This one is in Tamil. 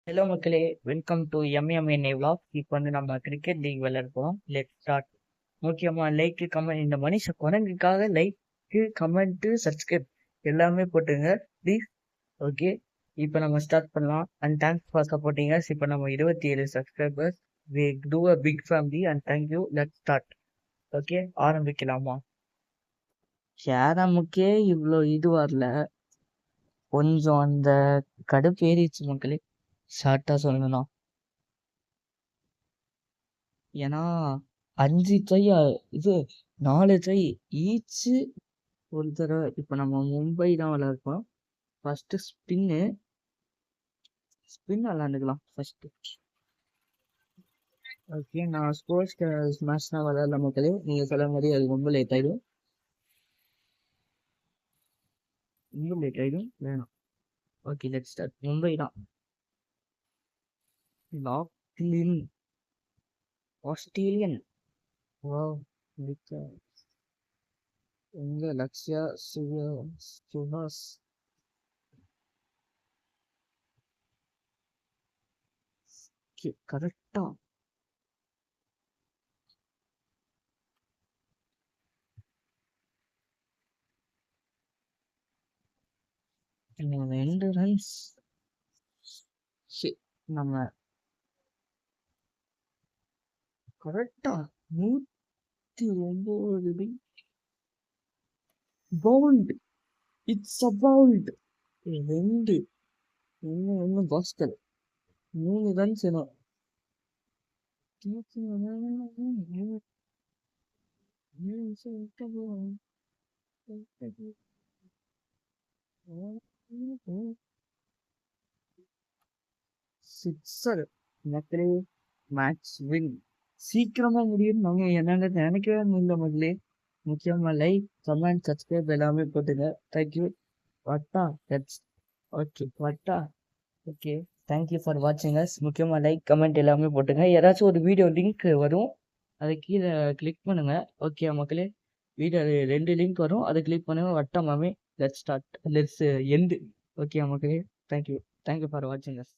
ஹலோ மக்களே, வெல்கம் டு எம்எம்என்ஏ vlog. இப்போ வந்து நம்ம கிரிக்கெட் லீக் விளையாடுறோம். Let start. முக்கியமா லைக் கமெண்ட், இந்த மனுஷ குரங்குக்காக லைக் கமெண்ட் சப்ஸ்கிரைப் எல்லாமே போட்டுங்க ப்ளீஸ். ஓகே, இப்போ நம்ம ஸ்டார்ட் பண்ணலாம். And thanks for supporting us. இப்போ நம்ம 27 subscribers. We do a big family and thank you. Let start. Okay, ஆரம்பிக்கலாமா? ஷேரமுக்கே இவ்வளோ இது வரல, கொஞ்சம் அந்த கடுப்பு ஏறிடுச்சு மக்களே, ஷார்ட்டா சொல்லணும்னா. ஏன்னா 5 ட்ரை, இது 4 ட்ரை ஈச்சு ஒரு தடவை. இப்போ நம்ம மும்பை தான் விளையாடுறோம். ஃபர்ஸ்ட் ஸ்பின் விளையாண்டுக்கலாம் ஃபர்ஸ்ட். ஓகே, நான் ஸ்போர்ட்ஸ் மேட்ச் தான் விளையாடல மக்களே. நீங்கள் சொல்ல மாதிரி அது ரொம்ப லேட் ஆயிடும், ரொம்ப லேட் ஆயிடும், வேணாம். Okay, let start. மும்பை தான். Laughlin Australian. வாவ், எங்க லக்ஷ்யா சுஹாஸ். கரெக்டா இன்னும் 2 ரன்ஸ். நம்ம கரெக்டா 109 பவுல்ட். It's a bowled. 2 இன்னும் பாஸ்கர் 3 ரன்ஸ் வேணும். சிக்ஸர். மக்களே, மேட்ச் வின். சீக்கிரமா முடியும். நாங்க என்னன்னு நினைக்கவே முடியல முதல்ல. முக்கியமா லைக் கமெண்ட் சப்ஸ்கிரைப் எல்லாமே போட்டுங்க. தேங்க்யூ. வட்டா தட்ஸ் ஓகே. வட்டா ஓகே. தேங்க்யூ ஃபார் வாட்சிங் அஸ். முக்கியமா லைக் கமெண்ட் எல்லாமே போட்டுங்க. யாராச்சும் ஒரு வீடியோ லிங்க் வரும், அதை கீழே கிளிக் பண்ணுங்க. ஓகே மக்களே, வீடியோ 2 லிங்க் வரும், அதை கிளிக் பண்ணுங்க. வட்டமாமே. Let's start, let's end. Okay மக்களே, தேங்க்யூ. தேங்க்யூ ஃபார் வாட்சிங் அஸ்.